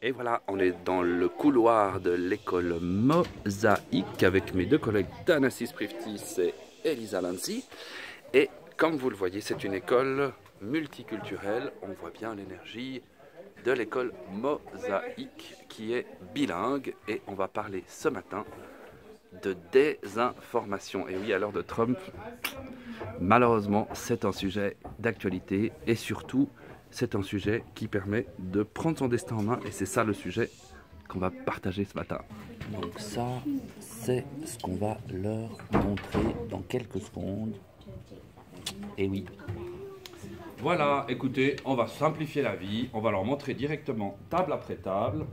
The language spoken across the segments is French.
Et voilà, on est dans le couloir de l'école Mosaïque avec mes deux collègues Thanasis Priftis et Elisa Lanzi. Et comme vous le voyez, c'est une école multiculturelle. On voit bien l'énergie de l'école Mosaïque qui est bilingue. Et on va parler ce matin de désinformation. Et oui, à l'heure de Trump, malheureusement, c'est un sujet d'actualité et surtout, c'est un sujet qui permet de prendre son destin en main et c'est ça le sujet qu'on va partager ce matin. Donc ça, c'est ce qu'on va leur montrer dans quelques secondes. Et oui. Voilà, écoutez, on va simplifier la vie, on va leur montrer directement table après table.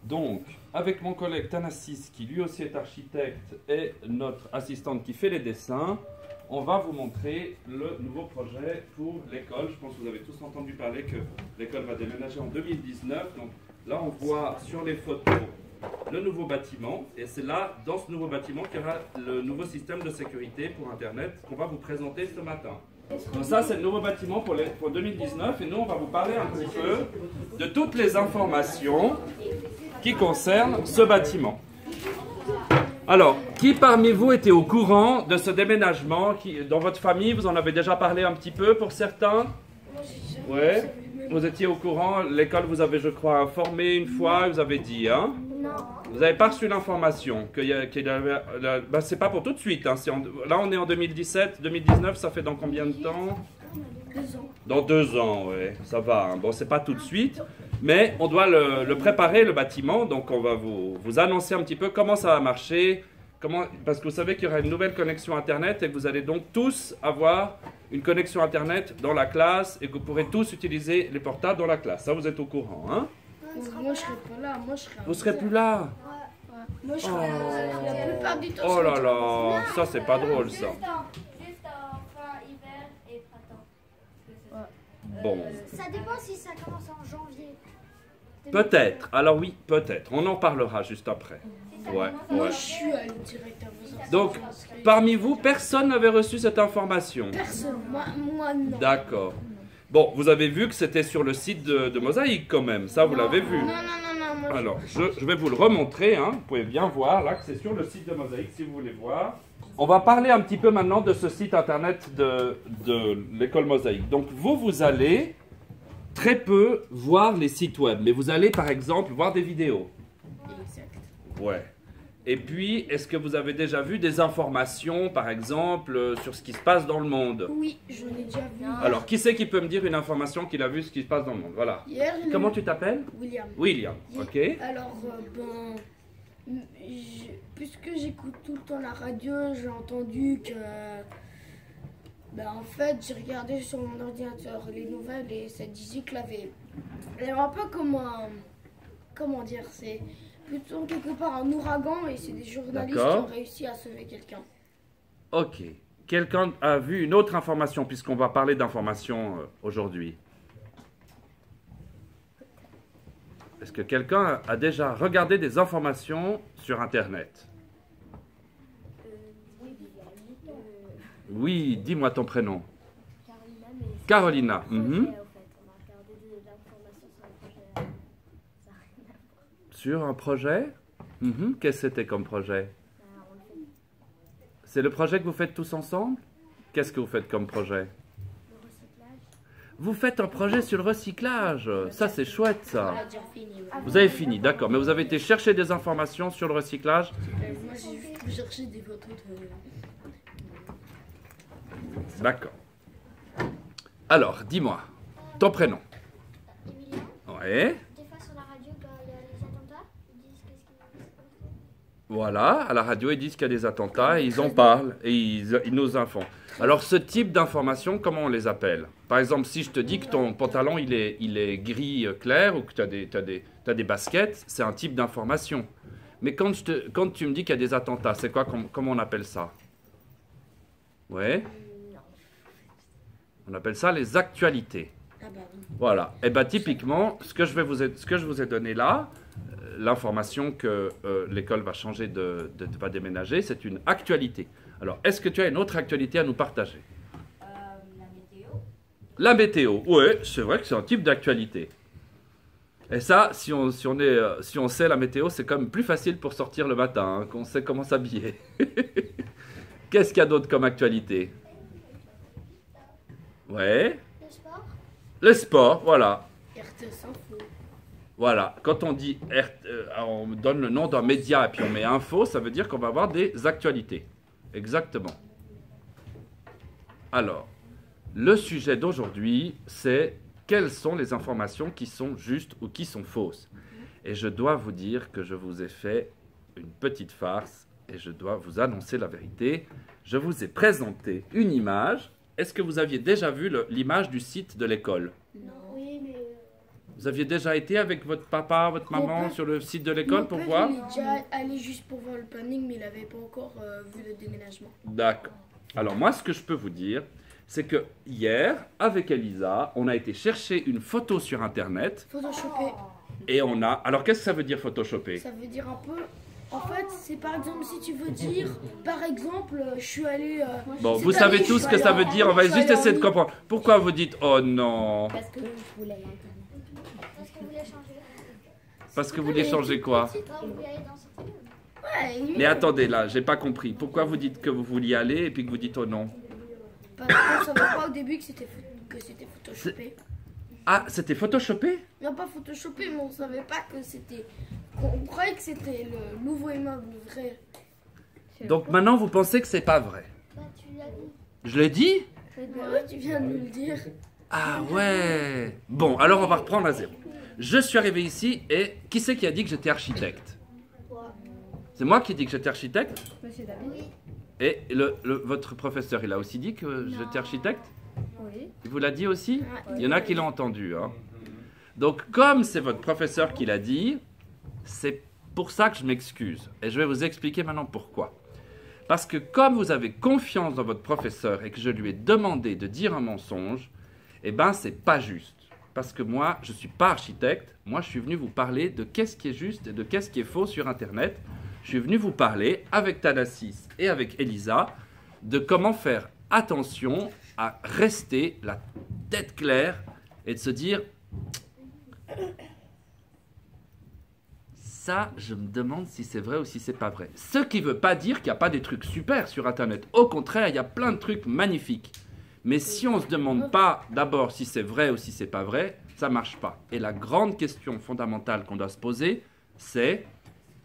Donc, avec mon collègue Thanasis, qui lui aussi est architecte, et notre assistante qui fait les dessins, on va vous montrer le nouveau projet pour l'école. Je pense que vous avez tous entendu parler que l'école va déménager en 2019. Donc là, on voit sur les photos le nouveau bâtiment. Et c'est là, dans ce nouveau bâtiment, qu'il y aura le nouveau système de sécurité pour Internet qu'on va vous présenter ce matin. Donc ça, c'est le nouveau bâtiment pour 2019. Et nous, on va vous parler un petit peu de toutes les informations qui concernent ce bâtiment. Alors, qui parmi vous était au courant de ce déménagement dans votre famille, vous en avez déjà parlé un petit peu pour certains? Oui, vous étiez au courant, l'école vous avait, je crois, informé une fois, vous avez dit, hein? Non. Vous n'avez pas reçu l'information ben, c'est pas pour tout de suite, hein. Là, on est en 2017, 2019, ça fait dans combien de temps? 2 ans. Dans 2 ans, oui, ça va. Hein. Bon, c'est pas tout de suite, mais on doit le préparer, le bâtiment. Donc, on va vous annoncer un petit peu comment ça va marcher. Parce que vous savez qu'il y aura une nouvelle connexion Internet et que vous allez donc tous avoir une connexion Internet dans la classe et que vous pourrez tous utiliser les portables dans la classe. Ça, vous êtes au courant, hein? Moi, je serai pas là. Moi, je serai vous serez plus là? Ouais. Moi, je serai la plupart du temps. Oh là là, ça, c'est pas drôle, ça. Juste en fin, hiver et printemps. Bon. Ça dépend si ça commence en janvier. Peut-être. Alors oui, peut-être. On en parlera juste après. Ouais. Moi, je suis allé direct à vos Donc, parmi vous, personne n'avait reçu cette information? Personne. Moi non. D'accord. Bon, vous avez vu que c'était sur le site de Mosaïque quand même. Ça, vous l'avez vu? Non. Moi, alors, je vais vous le remontrer. Hein. Vous pouvez bien voir là que c'est sur le site de Mosaïque si vous voulez voir. On va parler un petit peu maintenant de ce site internet de l'école Mosaïque. Donc, vous allez très peu voir les sites web. Mais vous allez, par exemple, voir des vidéos. Exact. Ouais. Et puis, est-ce que vous avez déjà vu des informations, par exemple, sur ce qui se passe dans le monde? Oui, j'en ai déjà vu. Alors, qui c'est qui peut me dire une information qu'il a vu ce qui se passe dans le monde? Voilà. Hier, Comment tu t'appelles? William. William, ok. Alors, puisque j'écoute tout le temps la radio, j'ai entendu que... en fait, j'ai regardé sur mon ordinateur les nouvelles et ça disait qu'il y avait un peu comme comment dire, c'est plutôt quelque part un ouragan et c'est des journalistes qui ont réussi à sauver quelqu'un. Ok. Quelqu'un a vu une autre information puisqu'on va parler d'informations aujourd'hui? Est-ce que quelqu'un a déjà regardé des informations sur Internet? Oui, dis-moi ton prénom. Carolina. Sur un projet? Qu'est-ce que c'était comme projet? C'est le projet que vous faites tous ensemble? Qu'est-ce que vous faites comme projet? Le recyclage. Vous faites un projet sur le recyclage. Ça, c'est chouette, ça. On a déjà fini. Vous avez fini, d'accord. Mais vous avez été chercher des informations sur le recyclage? Moi, j'ai juste cherché des photos de... D'accord. Alors, dis-moi, ton prénom? Emilien, Ouais. des fois sur la radio, quand il y a les attentats, ils disent qu'est-ce qui se passe. Voilà, à la radio, ils disent qu'il y a des attentats, et ils en parlent, et ils nous informent. Alors, ce type d'informations, comment on les appelle? Par exemple, si je te dis que ton pantalon, il est gris clair, ou que tu as des baskets, c'est un type d'information. Mais quand tu me dis qu'il y a des attentats, c'est quoi, comment on appelle ça? Ouais. On appelle ça les actualités. Ah bah oui. Voilà. Et bien typiquement, ce que je vous ai donné là, l'information que l'école va changer va déménager, c'est une actualité. Alors, est-ce que tu as une autre actualité à nous partager? La météo. La météo, oui, c'est vrai que c'est un type d'actualité. Et ça, si on sait la météo, c'est quand même plus facile pour sortir le matin, hein, qu'on sait comment s'habiller. Qu'est-ce qu'il y a d'autre comme actualité? Ouais. Le sport. Le sport, voilà. RTS Info. Voilà. Quand on dit, on donne le nom d'un média et puis on met info, ça veut dire qu'on va avoir des actualités. Exactement. Alors, le sujet d'aujourd'hui, c'est quelles sont les informations qui sont justes ou qui sont fausses. Et je dois vous dire que je vous ai fait une petite farce et je dois vous annoncer la vérité. Je vous ai présenté une image. Est-ce que vous aviez déjà vu l'image du site de l'école? Non. Oui, mais. Vous aviez déjà été avec votre papa, votre maman sur le site de l'école pour voir? Il est déjà allé juste pour voir le planning, mais il n'avait pas encore vu le déménagement. D'accord. Alors moi, ce que je peux vous dire, c'est que hier, avec Elisa, on a été chercher une photo sur Internet Photoshopé. et on a... Alors, qu'est-ce que ça veut dire photoshopper? Ça veut dire un peu. En fait, c'est par exemple si tu veux dire, par exemple, je suis allé. Bon, cette vous savez année, tous je ce suis que ça allé veut en- dire. On va je suis juste allé en essayer de ligne. comprendre. Pourquoi vous dites « Oh non Parce que je voulais l'internet. Parce qu'on voulait changer. » Parce que vous voulez changer quoi? On voulait aller dans cette école. Ouais, Mais attendez, là, j'ai pas compris. Pourquoi vous dites que vous vouliez aller et puis que vous dites « Oh non » parce qu'on savait pas au début que c'était photoshopé. Ah, c'était photoshopé? Non, pas photoshopé, mais on savait pas que c'était. On croyait que c'était le nouveau immeuble vrai. Donc maintenant, vous pensez que c'est pas vrai? Bah, tu l'as dit. Je l'ai dit? Ouais, tu viens de nous le dire. Ah ouais. Bon, alors on va reprendre à zéro. Je suis arrivé ici et qui c'est qui a dit que j'étais architecte? Toi. C'est moi qui ai dit que j'étais architecte? Monsieur David? Oui. Et votre professeur, il a aussi dit que j'étais architecte? Oui. Il vous l'a dit aussi? Ouais. Il y en a qui l'ont entendu. Hein. Donc, comme c'est votre professeur qui l'a dit, c'est pour ça que je m'excuse. Et je vais vous expliquer maintenant pourquoi. Parce que comme vous avez confiance dans votre professeur et que je lui ai demandé de dire un mensonge, eh ben, c'est pas juste. Parce que moi, je ne suis pas architecte. Moi, je suis venu vous parler de qu'est-ce qui est juste et de qu'est-ce qui est faux sur Internet. Je suis venu vous parler avec Thanasis et avec Elisa de comment faire attention à rester la tête claire et de se dire ça, je me demande si c'est vrai ou si c'est pas vrai. Ce qui ne veut pas dire qu'il n'y a pas des trucs super sur Internet. Au contraire, il y a plein de trucs magnifiques. Mais si on ne se demande pas d'abord si c'est vrai ou si c'est pas vrai, ça ne marche pas. Et la grande question fondamentale qu'on doit se poser, c'est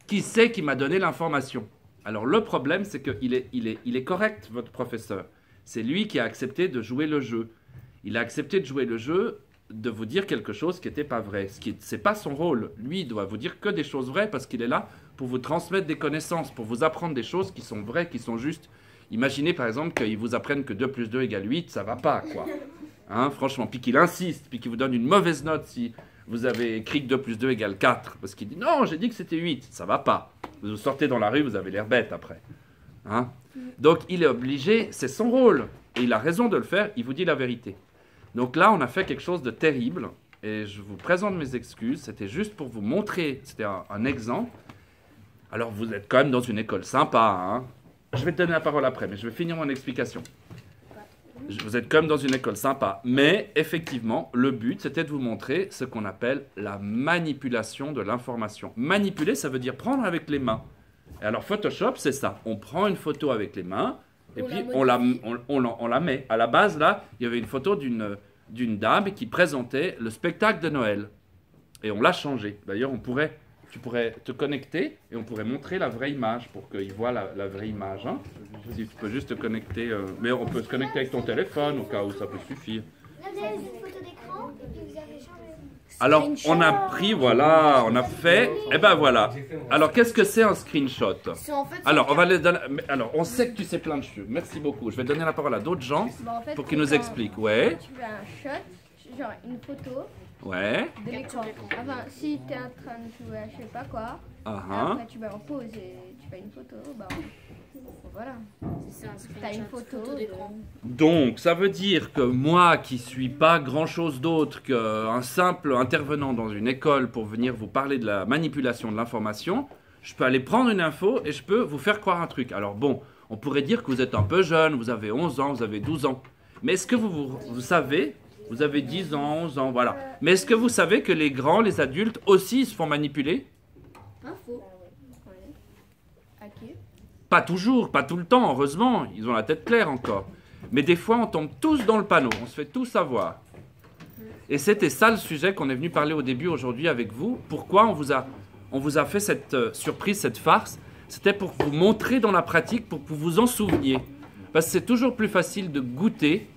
qui c'est qui m'a donné l'information? Alors le problème, c'est qu'il est correct, votre professeur. C'est lui qui a accepté de jouer le jeu. Il a accepté de jouer le jeu, de vous dire quelque chose qui n'était pas vrai. Ce n'est pas son rôle. Lui, il doit vous dire que des choses vraies parce qu'il est là pour vous transmettre des connaissances, pour vous apprendre des choses qui sont vraies, qui sont justes. Imaginez par exemple qu'il vous apprenne que 2 plus 2 égale 8, ça va pas, quoi. Hein, franchement, puis qu'il insiste, puis qu'il vous donne une mauvaise note si vous avez écrit que 2 plus 2 égale 4, parce qu'il dit non, j'ai dit que c'était 8, ça va pas. Vous sortez dans la rue, vous avez l'air bête après. Hein? Donc il est obligé, c'est son rôle, et il a raison de le faire, il vous dit la vérité. Donc là, on a fait quelque chose de terrible, et je vous présente mes excuses, c'était juste pour vous montrer, c'était un exemple. Alors vous êtes quand même dans une école sympa, hein? Je vais te donner la parole après, mais je vais finir mon explication. Vous êtes comme dans une école sympa, mais effectivement, le but, c'était de vous montrer ce qu'on appelle la manipulation de l'information. Manipuler, ça veut dire prendre avec les mains. Et alors, Photoshop, c'est ça. On prend une photo avec les mains, et puis on la met. À la base, là, il y avait une photo d'une dame qui présentait le spectacle de Noël. Et on l'a changé. D'ailleurs, tu pourrais te connecter et on pourrait montrer la vraie image pour qu'ils voient la vraie image. Hein. Si tu peux juste te connecter, mais on peut se connecter avec ton téléphone au cas où ça peut suffire. Là, vous avez une photo d'écran et puis vous avez changé. Alors, on a pris, voilà, on a fait, et ben voilà. Alors, qu'est-ce que c'est un screenshot? C'est en fait. Alors, on va les donner, alors, on sait que tu sais plein de choses. Merci beaucoup. Je vais donner la parole à d'autres gens Bah, en fait, pour qu'ils nous quand- expliquent. Ouais, quand tu fais un shot, genre une photo ouais, de l'écran. Enfin, si t'es en train de jouer à je sais pas quoi, ah, après tu vas en pause et tu fais une photo, bah voilà. C'est un T'as une screenshot, photo d'écran. Donc, ça veut dire que moi, qui suis pas grand-chose d'autre qu'un simple intervenant dans une école pour venir vous parler de la manipulation de l'information, je peux aller prendre une info et je peux vous faire croire un truc. Alors bon, on pourrait dire que vous êtes un peu jeune, vous avez 11 ans, vous avez 12 ans. Mais est-ce que vous savez Vous avez 10 ans, 11 ans, voilà. Mais est-ce que vous savez que les grands, les adultes aussi se font manipuler? Info. Ok. Pas toujours, pas tout le temps, heureusement. Ils ont la tête claire encore. Mais des fois, on tombe tous dans le panneau. On se fait tous avoir. Et c'était ça le sujet qu'on est venu parler au début aujourd'hui avec vous. Pourquoi on vous a fait cette surprise, cette farce? C'était pour vous montrer dans la pratique, pour que vous vous en souveniez. Parce que c'est toujours plus facile de goûter.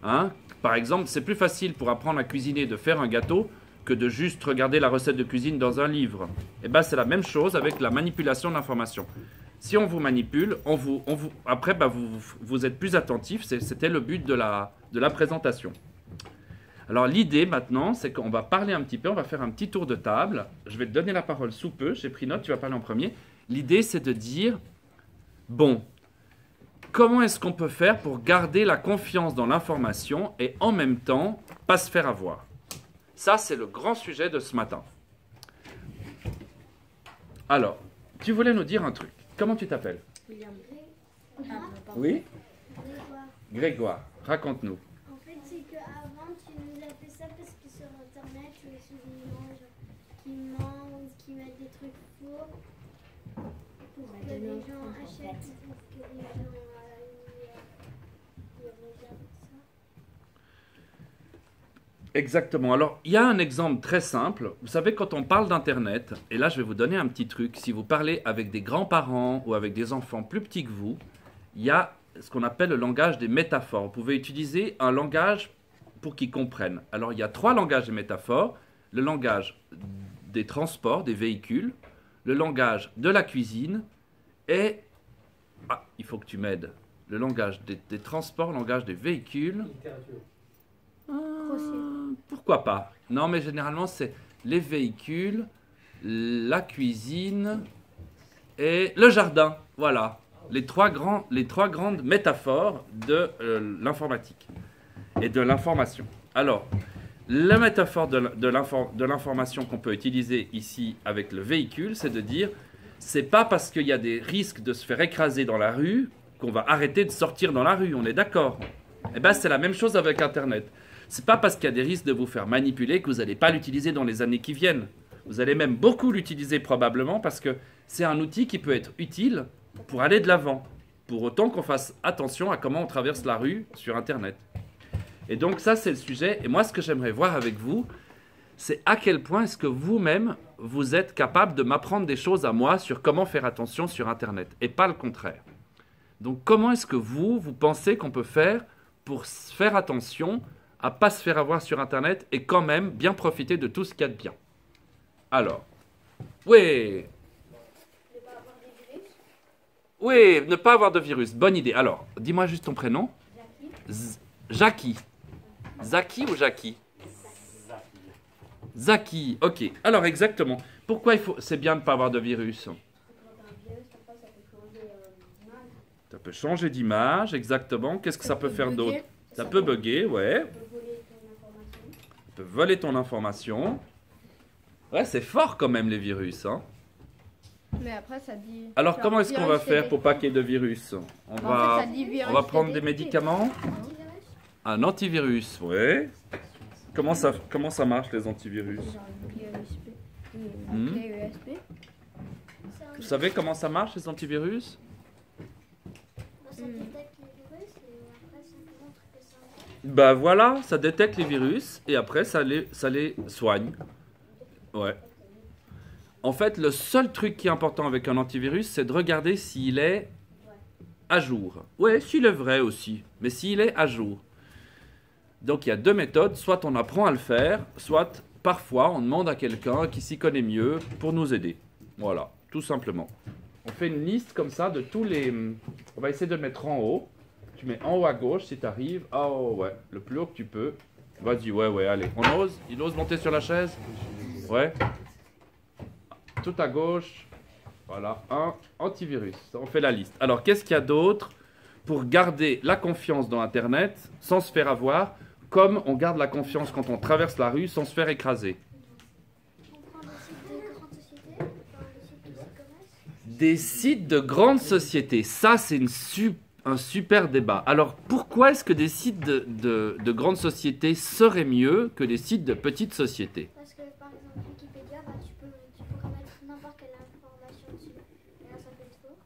Hein. Par exemple, c'est plus facile pour apprendre à cuisiner de faire un gâteau que de juste regarder la recette de cuisine dans un livre. Et bien, c'est la même chose avec la manipulation de l'information. Si on vous manipule, après, vous êtes plus attentif. C'était le but de la présentation. Alors, l'idée maintenant, c'est qu'on va parler un petit peu, on va faire un petit tour de table. Je vais te donner la parole sous peu. J'ai pris note, tu vas parler en premier. L'idée, c'est de dire, bon, comment est-ce qu'on peut faire pour garder la confiance dans l'information et en même temps, pas se faire avoir? Ça, c'est le grand sujet de ce matin. Alors, tu voulais nous dire un truc. Comment tu t'appelles? William. Oui? Grégoire. Grégoire, raconte-nous. En fait, c'est qu'avant, tu nous as fait ça parce que sur Internet, je me souviens genre, qui mentent, qui mettent des trucs faux pour que les gens achètent, pour que les gens ils regardent ça. Exactement. Alors, il y a un exemple très simple. Vous savez, quand on parle d'Internet, et là, je vais vous donner un petit truc. Si vous parlez avec des grands-parents ou avec des enfants plus petits que vous, il y a ce qu'on appelle le langage des métaphores. Vous pouvez utiliser un langage pour qu'ils comprennent. Alors, il y a 3 langages des métaphores. Le langage des transports, des véhicules, le langage de la cuisine et... Ah, il faut que tu m'aides. Le langage des transports, le langage des véhicules... Pourquoi pas? Non, mais généralement, c'est les véhicules, la cuisine et le jardin. Voilà, les trois grandes métaphores de l'informatique et de l'information. Alors, la métaphore de l'information qu'on peut utiliser ici avec le véhicule, c'est de dire, c'est pas parce qu'il y a des risques de se faire écraser dans la rue qu'on va arrêter de sortir dans la rue, on est d'accord? Eh bien, c'est la même chose avec Internet. C'est pas parce qu'il y a des risques de vous faire manipuler que vous n'allez pas l'utiliser dans les années qui viennent. Vous allez même beaucoup l'utiliser probablement parce que c'est un outil qui peut être utile pour aller de l'avant. Pour autant qu'on fasse attention à comment on traverse la rue sur Internet. Et donc ça, c'est le sujet. Et moi, ce que j'aimerais voir avec vous, c'est à quel point est-ce que vous-même, vous êtes capable de m'apprendre des choses à moi sur comment faire attention sur Internet et pas le contraire. Donc comment est-ce que vous pensez qu'on peut faire pour faire attention à ne pas se faire avoir sur Internet et quand même bien profiter de tout ce qu'il y a de bien. Alors, oui. Oui, ne pas avoir de virus. Bonne idée. Alors, dis-moi juste ton prénom. Jackie. Zaki ou Jackie? Zaki. Ok. Alors, exactement. Pourquoi c'est bien de ne pas avoir de virus? Ça peut changer d'image, exactement. Qu'est-ce que ça peut faire d'autre? Ça peut bugger, ouais. Ça peut voler ton information. Ouais, c'est fort quand même les virus, hein. Mais après, ça dit... Alors, comment est-ce qu'on va faire pour pas qu'il y ait de virus? On va prendre des médicaments. Un antivirus, ouais. Comment ça marche les antivirus? Vous savez comment ça marche les antivirus? Bah voilà, ça détecte les virus et après ça les soigne. Ouais. En fait, le seul truc qui est important avec un antivirus, c'est de regarder s'il est à jour. Ouais, s'il est vrai aussi, mais s'il est à jour. Donc il y a 2 méthodes, soit on apprend à le faire, soit parfois on demande à quelqu'un qui s'y connaît mieux pour nous aider. Voilà, tout simplement. On fait une liste comme ça de tous les... On va essayer de le mettre en haut. Tu mets en haut à gauche si tu arrives. Oh ouais, le plus haut que tu peux. Vas-y, ouais, allez. On ose? Il ose monter sur la chaise? Ouais. Tout à gauche. Voilà, un antivirus. On fait la liste. Alors, qu'est-ce qu'il y a d'autre pour garder la confiance dans Internet sans se faire avoir, comme on garde la confiance quand on traverse la rue sans se faire écraser? Des sites de grandes sociétés. Ça, c'est un super débat. Alors, pourquoi est-ce que des sites de grandes sociétés seraient mieux que des sites de petites sociétés? Parce que par exemple Wikipédia, bah, tu pourras mettre n'importe quelle information dessus. Et là, ça fait le tour.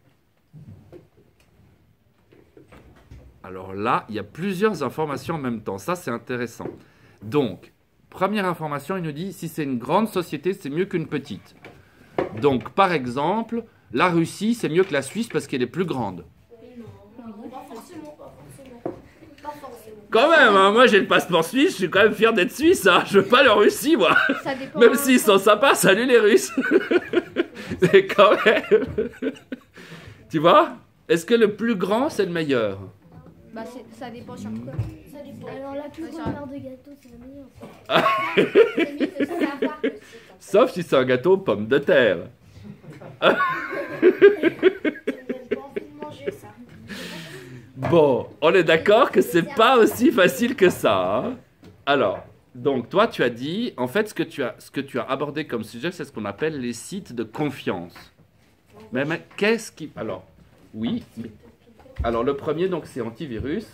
Alors là, il y a plusieurs informations en même temps. Ça, c'est intéressant. Donc, première information, il nous dit si c'est une grande société, c'est mieux qu'une petite. Donc, par exemple, la Russie, c'est mieux que la Suisse parce qu'elle est plus grande. Pas forcément, pas forcément. Pas forcément. Quand même, hein, moi j'ai le passeport suisse, je suis quand même fier d'être suisse. Hein. Je veux pas la Russie, moi. Ça dépend. Même s'ils sont sympas, salut les Russes. Mais quand même. Tu vois? Est-ce que le plus grand, c'est le meilleur? Bah, ça dépend sur quoi. Ça dépend. Alors la plus Ouais, grande ça- part de gâteau, c'est la meilleure. C'est mieux de savoir que c'est Sauf si c'est un gâteau aux pommes de terre. J'ai même pas envie de manger ça. Bon, on est d'accord que c'est pas aussi facile que ça. Hein. Alors, donc toi tu as dit, en fait ce que tu as abordé comme sujet, c'est ce qu'on appelle les sites de confiance. Mais qu'est-ce qui... Alors, oui. Alors le premier, donc c'est antivirus.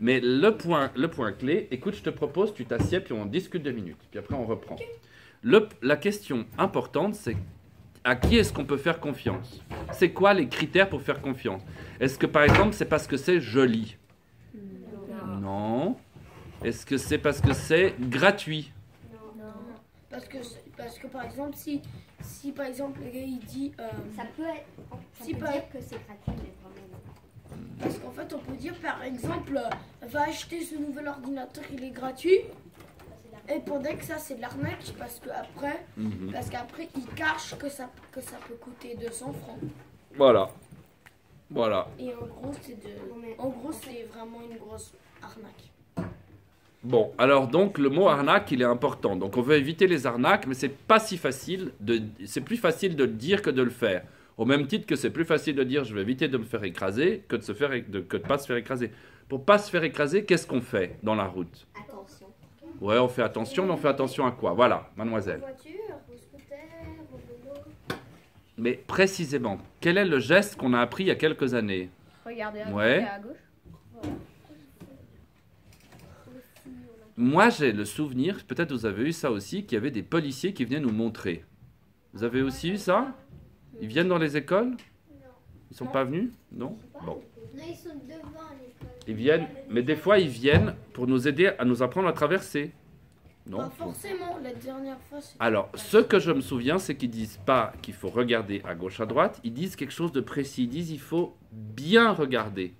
Mais le point clé, écoute, je te propose, tu t'assieds, puis on discute 2 minutes. Puis après on reprend. La question importante, c'est à qui est-ce qu'on peut faire confiance? C'est quoi les critères pour faire confiance? Est-ce que par exemple c'est parce que c'est joli? Non. Est-ce que c'est parce que c'est gratuit? Parce que par exemple, si par exemple le gars il dit. Ça peut être. Ça Si peut pas- dire que c'est gratuit, mais vraiment. Parce qu'en fait, on peut dire par exemple, va acheter ce nouvel ordinateur, il est gratuit. Et pendant que ça, c'est de l'arnaque parce qu'après, Mhm. il cache que ça peut coûter 200 francs. Voilà. Voilà. Et en gros, c'est vraiment une grosse arnaque. Bon, alors donc le mot arnaque, il est important. Donc on veut éviter les arnaques, mais c'est pas si facile c'est plus facile de le dire que de le faire. Au même titre que c'est plus facile de dire je vais éviter de me faire écraser que de pas se faire écraser. Pour pas se faire écraser, qu'est-ce qu'on fait dans la route? Attention. Ouais, on fait attention, mais on fait attention à quoi? Voilà, mademoiselle. Voiture, au scooter, au vélo. Mais précisément, quel est le geste qu'on a appris il y a quelques années? Regardez à Ouais. gauche et à gauche. Moi, j'ai le souvenir, peut-être vous avez eu ça aussi, qu'il y avait des policiers qui venaient nous montrer. Vous avez aussi eu ça? Ils viennent dans les écoles? Ils sont pas venus? Non? Bon. Non, ils sont devant l'école. Ils viennent, mais des fois ils viennent pour nous aider à nous apprendre à traverser. Non? Pas forcément, la dernière fois, c'est. Alors, ce que je me souviens, c'est qu'ils disent pas qu'il faut regarder à gauche, à droite. Ils disent quelque chose de précis. Ils disent il faut bien regarder.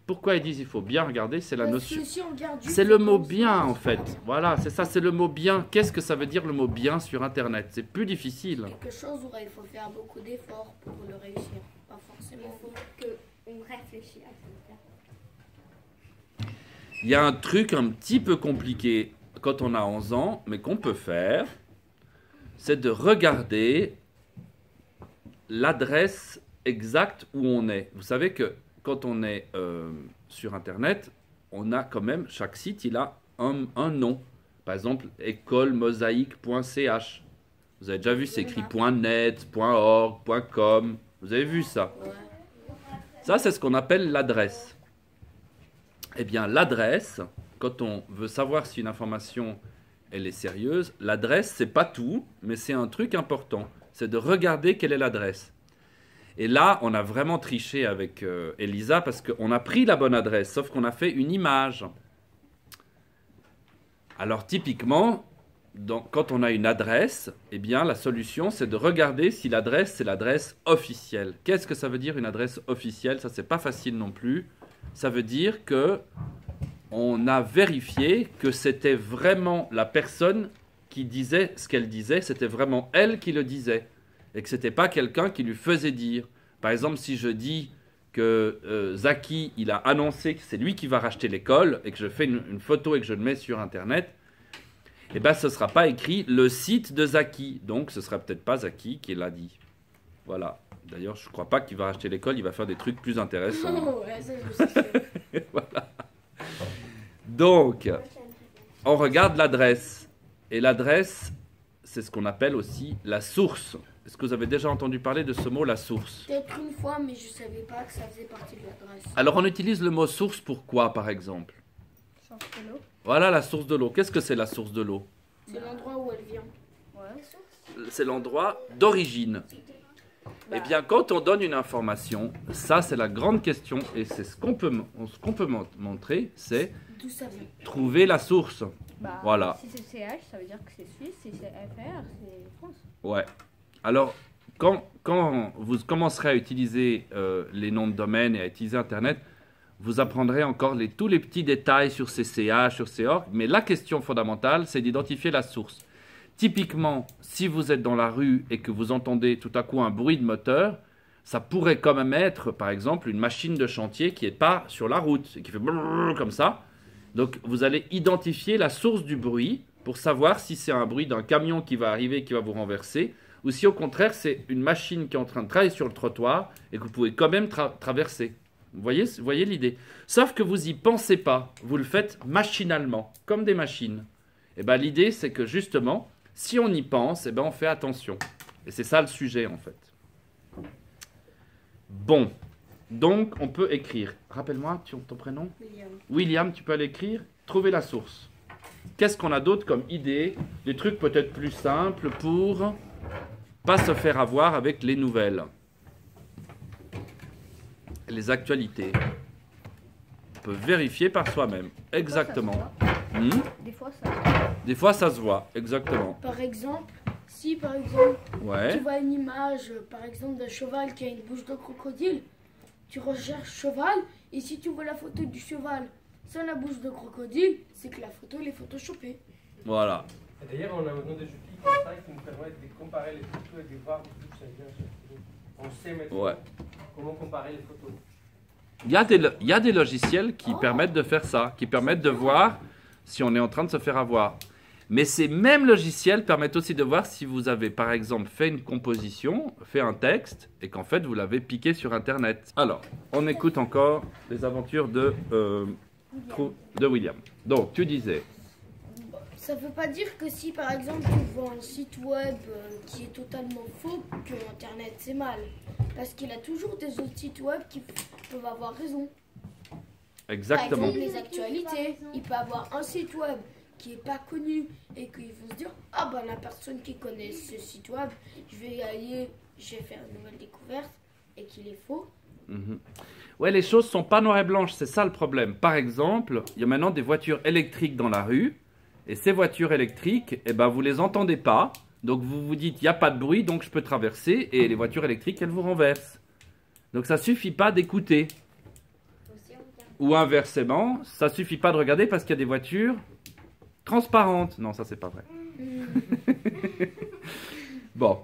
Pourquoi ils disent il faut bien regarder? C'est la Parce que notion. si on regarde juste C'est le mot comme ça, bien en fait. Voilà, c'est ça, c'est le mot bien. Qu'est-ce que ça veut dire le mot bien sur Internet? C'est plus difficile. quelque chose où il faut faire beaucoup d'efforts pour le réussir. Pas forcément. On réfléchit à ça. Il y a un truc un petit peu compliqué quand on a 11 ans, mais qu'on peut faire, c'est de regarder l'adresse exacte où on est. Vous savez que quand on est sur Internet, on a quand même, chaque site, il a un nom. Par exemple, écolemosaïque.ch. Vous avez déjà vu, c'est écrit .net, .org, .com. Vous avez vu ça? Ouais. Ça, c'est ce qu'on appelle l'adresse. Eh bien, l'adresse, quand on veut savoir si une information elle est sérieuse, l'adresse, c'est pas tout, mais c'est un truc important. C'est de regarder quelle est l'adresse. Et là, on a vraiment triché avec Elisa parce qu'on a pris la bonne adresse, sauf qu'on a fait une image. Alors, typiquement, quand on a une adresse, eh bien, la solution, c'est de regarder si l'adresse, c'est l'adresse officielle. Qu'est-ce que ça veut dire une adresse officielle? Ça, c'est pas facile non plus. Ça veut dire que on a vérifié que c'était vraiment la personne qui disait ce qu'elle disait, c'était vraiment elle qui le disait, et que c'était pas quelqu'un qui lui faisait dire. Par exemple, si je dis que Zaki, il a annoncé que c'est lui qui va racheter l'école, et que je fais une photo et que je le mets sur Internet, eh ben, ce ne sera pas écrit le site de Zaki. Donc, ce ne sera peut-être pas Zaki qui l'a dit. Voilà. D'ailleurs, je ne crois pas qu'il va racheter l'école, il va faire des trucs plus intéressants. Ouais, ça, je sais. Voilà. Donc, on regarde l'adresse. Et l'adresse, c'est ce qu'on appelle aussi la source. Est-ce que vous avez déjà entendu parler de ce mot, la source? Peut-être une fois, mais je savais pas que ça faisait partie de la Grèce. Alors on utilise le mot source pour quoi, par exemple? Source de l'eau. Voilà la source de l'eau. Qu'est-ce que c'est la source de l'eau? C'est l'endroit où elle vient. Ouais. C'est l'endroit d'origine. Eh bien, quand on donne une information, ça c'est la grande question et c'est ce qu'on peut montrer, c'est D'où ça vient? trouver la source. Bah, Voilà. Si c'est CH, ça veut dire que c'est Suisse. Si c'est FR, c'est France. Ouais. Alors, quand vous commencerez à utiliser les noms de domaine et à utiliser Internet, vous apprendrez encore tous les petits détails sur ces CH, sur ces org, mais la question fondamentale, c'est d'identifier la source. Typiquement, si vous êtes dans la rue et que vous entendez tout à coup un bruit de moteur, ça pourrait quand même être, par exemple, une machine de chantier qui n'est pas sur la route et qui fait brrr comme ça. Donc, vous allez identifier la source du bruit pour savoir si c'est un bruit d'un camion qui va arriver, qui va vous renverser, ou si au contraire, c'est une machine qui est en train de travailler sur le trottoir et que vous pouvez quand même traverser. Vous voyez l'idée? Sauf que vous n'y pensez pas, vous le faites machinalement, comme des machines. Et bien, l'idée, c'est que justement, si on y pense, eh ben, on fait attention. Et c'est ça le sujet, en fait. Bon, donc on peut écrire. Rappelle-moi ton prénom? William. William, tu peux aller écrire. Trouver la source. Qu'est-ce qu'on a d'autre comme idée? Des trucs peut-être plus simples pour pas se faire avoir avec les nouvelles. Les actualités. On peut vérifier par soi-même. Exactement. Des fois, ça se voit. Des fois, ça se voit. Exactement. Par exemple, si par exemple Ouais. tu vois une image, par exemple d'un cheval qui a une bouche de crocodile, tu recherches cheval, et si tu vois la photo du cheval sans la bouche de crocodile, c'est que la photo elle est photoshopée. Voilà. Et d'ailleurs, on a maintenant des outils comme ça qui nous permettent de comparer les photos et de voir d'où ça vient. On sait maintenant Ouais. comment comparer les photos. Il y a des logiciels qui permettent de faire ça, qui permettent de voir si on est en train de se faire avoir. Mais ces mêmes logiciels permettent aussi de voir si vous avez, par exemple, fait une composition, fait un texte, et qu'en fait, vous l'avez piqué sur Internet. Alors, on écoute encore les aventures de William. Donc, tu disais... Ça veut pas dire que si par exemple tu vois un site web qui est totalement faux, que Internet c'est mal. Parce qu'il a toujours des autres sites web qui peuvent avoir raison. Exactement. Par exemple les actualités, il peut avoir un site web qui est pas connu et qu'ils vont se dire ah ben la personne qui connaît ce site web, je vais y aller, je vais faire une nouvelle découverte et qu'il est faux. Ouais, les choses sont pas noires et blanches, c'est ça le problème. Par exemple, il y a maintenant des voitures électriques dans la rue. Et ces voitures électriques, eh ben, vous ne les entendez pas. Donc vous vous dites, il n'y a pas de bruit, donc je peux traverser. Et les voitures électriques, elles vous renversent. Donc ça ne suffit pas d'écouter. Ou inversement, ça ne suffit pas de regarder parce qu'il y a des voitures transparentes. Non, ça c'est pas vrai. Bon.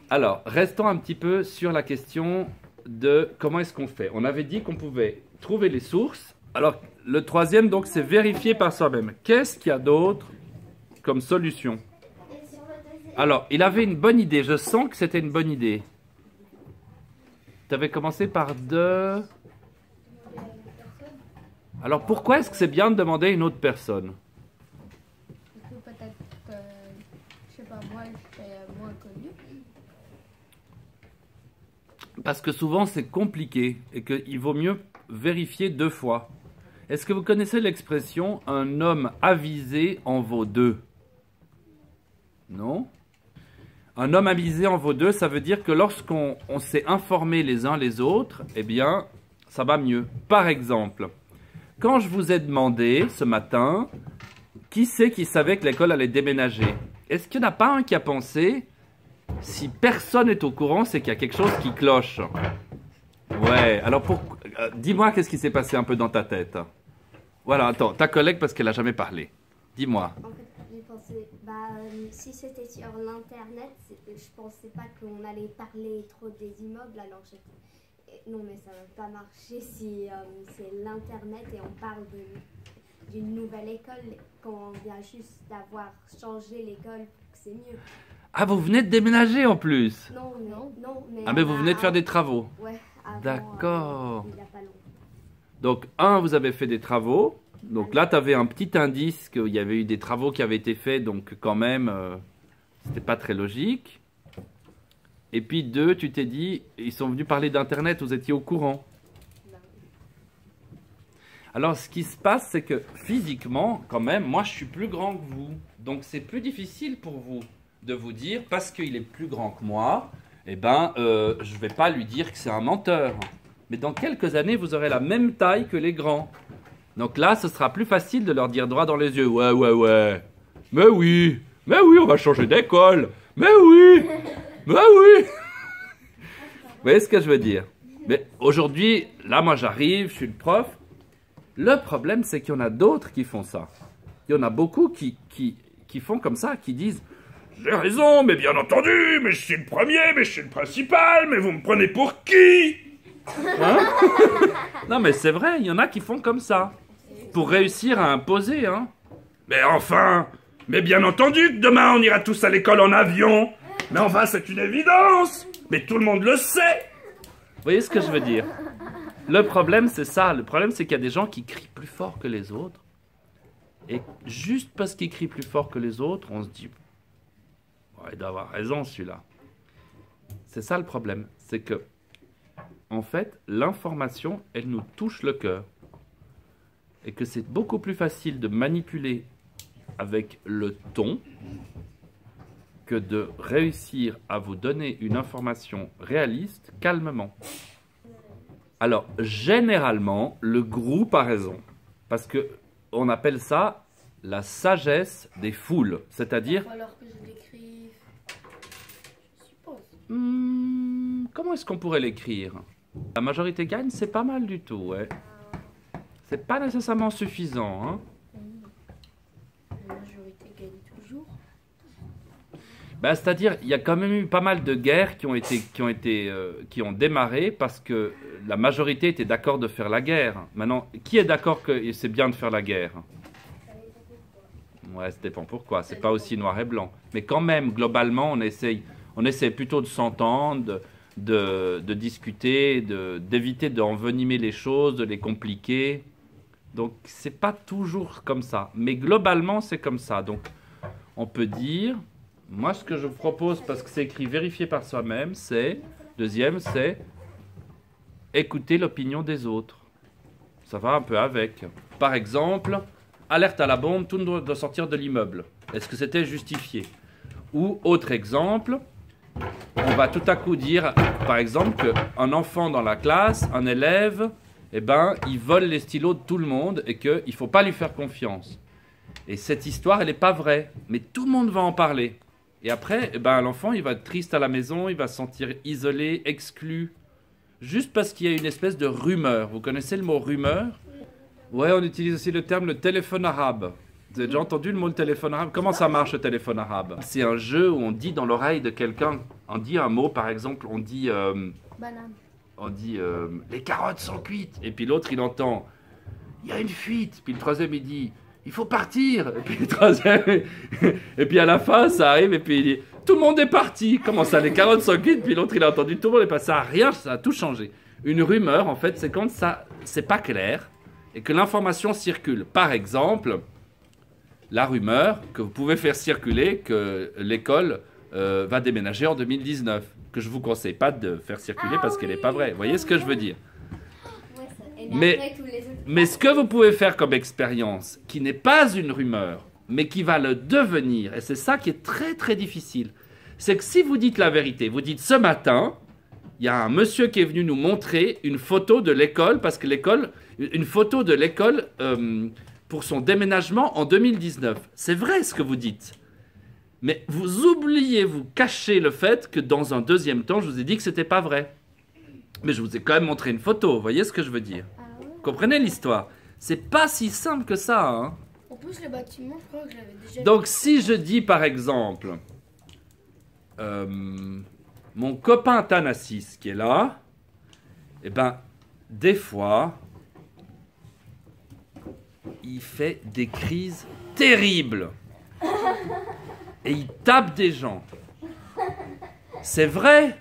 Alors, restons un petit peu sur la question de comment est-ce qu'on fait. On avait dit qu'on pouvait trouver les sources. Alors, le troisième, donc, c'est vérifier par soi-même. Qu'est-ce qu'il y a d'autre comme solution? Alors, il avait une bonne idée. Je sens que c'était une bonne idée. Tu avais commencé par deux... Alors, pourquoi est-ce que c'est bien de demander à une autre personne? Parce que peut-être, je sais pas, moi, je suis moins connu. Parce que souvent, c'est compliqué et qu'il vaut mieux vérifier deux fois. Est-ce que vous connaissez l'expression « un homme avisé en vaut deux » ? Non ? Un homme avisé en vaut deux, ça veut dire que lorsqu'on s'est informé les uns les autres, eh bien, ça va mieux. Par exemple, quand je vous ai demandé ce matin, qui c'est qui savait que l'école allait déménager? Est-ce qu'il n'y en a pas un qui a pensé, si personne n'est au courant, c'est qu'il y a quelque chose qui cloche? Ouais, alors dis-moi qu'est-ce qui s'est passé un peu dans ta tête. Voilà, attends, ta collègue parce qu'elle n'a jamais parlé. Dis-moi. En fait, j'ai pensé, si c'était sur l'internet, je pensais pas qu'on allait parler trop des immeubles, alors non mais ça va pas marcher si c'est l'internet et on parle d'une nouvelle école quand on vient juste d'avoir changé l'école, c'est mieux. Ah, vous venez de déménager en plus? Non, mais... Ah, mais vous venez de faire des travaux? Ouais, avant, D'accord. il y a pas longtemps. Donc, vous avez fait des travaux. Donc là, tu avais un petit indice qu'il y avait eu des travaux qui avaient été faits. Donc, quand même, c'était pas très logique. Et puis 2, tu t'es dit, ils sont venus parler d'Internet, vous étiez au courant. Alors, ce qui se passe, c'est que physiquement, quand même, moi, je suis plus grand que vous. Donc, c'est plus difficile pour vous de vous dire, parce qu'il est plus grand que moi, eh ben, je ne vais pas lui dire que c'est un menteur. Mais dans quelques années, vous aurez la même taille que les grands. Donc là, ce sera plus facile de leur dire droit dans les yeux, ouais, ouais, ouais, mais oui, on va changer d'école, mais oui. Vous voyez ce que je veux dire? Mais aujourd'hui, là, moi, j'arrive, je suis le prof. Le problème, c'est qu'il y en a d'autres qui font ça. Il y en a beaucoup qui font comme ça, qui disent « J'ai raison, mais bien entendu, mais je suis le premier, mais je suis le principal, mais vous me prenez pour qui ?» Hein? Non, mais c'est vrai, il y en a qui font comme ça, pour réussir à imposer. Hein. Mais enfin, mais bien entendu que demain, on ira tous à l'école en avion. Mais enfin, c'est une évidence. Mais tout le monde le sait. Vous voyez ce que je veux dire? Le problème, c'est ça. Le problème, c'est qu'il y a des gens qui crient plus fort que les autres. Et juste parce qu'ils crient plus fort que les autres, on se dit oh, il doit avoir raison, celui-là. C'est ça le problème. C'est que, en fait, l'information, elle nous touche le cœur. Et que c'est beaucoup plus facile de manipuler avec le ton que de réussir à vous donner une information réaliste calmement. Alors, généralement, le groupe a raison. Parce que on appelle ça la sagesse des foules. C'est-à-dire... Il va falloir que je l'écrive, je suppose. Comment est-ce qu'on pourrait l'écrire? La majorité gagne, c'est pas mal du tout, ouais. C'est pas nécessairement suffisant, hein. La majorité gagne toujours. Ben, c'est-à-dire, il y a quand même eu pas mal de guerres qui ont démarré parce que la majorité était d'accord de faire la guerre. Maintenant, qui est d'accord que c'est bien de faire la guerre? Ouais, ça dépend pourquoi. C'est pas aussi noir et blanc. Mais quand même, globalement, on essaie plutôt de s'entendre, de discuter, d'éviter d'envenimer les choses, de les compliquer. Donc, c'est pas toujours comme ça. Mais globalement, c'est comme ça. Donc, on peut dire... Moi, ce que je vous propose, parce que c'est écrit vérifier par soi-même, c'est... Deuxième, c'est... Écouter l'opinion des autres. Ça va un peu avec. Par exemple, alerte à la bombe, tout le monde doit sortir de l'immeuble. Est-ce que c'était justifié? Ou, autre exemple, on va tout à coup dire, par exemple, qu'un enfant dans la classe, un élève, eh ben, il vole les stylos de tout le monde et qu'il ne faut pas lui faire confiance. Et cette histoire, elle n'est pas vraie. Mais tout le monde va en parler. Et après, eh ben, l'enfant, il va être triste à la maison, il va se sentir isolé, exclu. Juste parce qu'il y a une espèce de rumeur. Vous connaissez le mot rumeur? Ouais, on utilise aussi le terme le téléphone arabe. Vous avez déjà entendu le mot le téléphone arabe? Comment ça marche le téléphone arabe? C'est un jeu où on dit dans l'oreille de quelqu'un, on dit un mot, par exemple, on dit... Banane. On dit les carottes sont cuites. Et puis l'autre, il entend il y a une fuite. Puis le troisième, il dit il faut partir. Et puis le troisième, et puis à la fin, ça arrive. Et puis il dit tout le monde est parti. Comment ça, les carottes sont cuites? Puis l'autre, il a entendu tout le monde est passé. Ça a rien, ça a tout changé. Une rumeur, en fait, c'est quand ça, c'est pas clair et que l'information circule. Par exemple, la rumeur que vous pouvez faire circuler que l'école va déménager en 2019. Que je ne vous conseille pas de faire circuler parce qu'elle n'est pas vraie. Vous voyez ce que je veux dire? Mais ce que vous pouvez faire comme expérience, qui n'est pas une rumeur, mais qui va le devenir, et c'est ça qui est très très difficile, c'est que si vous dites la vérité, vous dites ce matin, il y a un monsieur qui est venu nous montrer une photo de l'école, parce que l'école, une photo de l'école pour son déménagement en 2019. C'est vrai ce que vous dites. Mais vous oubliez, vous cachez le fait que dans un deuxième temps, je vous ai dit que c'était pas vrai. Mais je vous ai quand même montré une photo, vous voyez ce que je veux dire? Vous comprenez l'histoire? C'est pas si simple que ça, hein? En plus, le bâtiment, je crois que je l'avais déjà vu. Donc, si je dis par exemple, mon copain Thanassis qui est là, eh ben, des fois, il fait des crises terribles. Et il tape des gens. C'est vrai,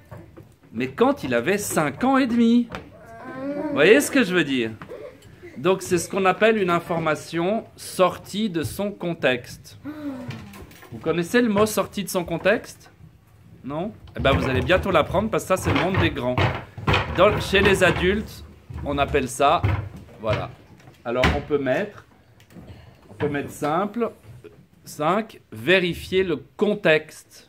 mais quand il avait 5 ans et demi. Vous voyez ce que je veux dire? Donc c'est ce qu'on appelle une information sortie de son contexte. Vous connaissez le mot sortie de son contexte? Non? Eh ben, vous allez bientôt l'apprendre parce que ça, c'est le monde des grands. Chez les adultes, on appelle ça, voilà. Alors, on peut mettre simple, 5, vérifier le contexte.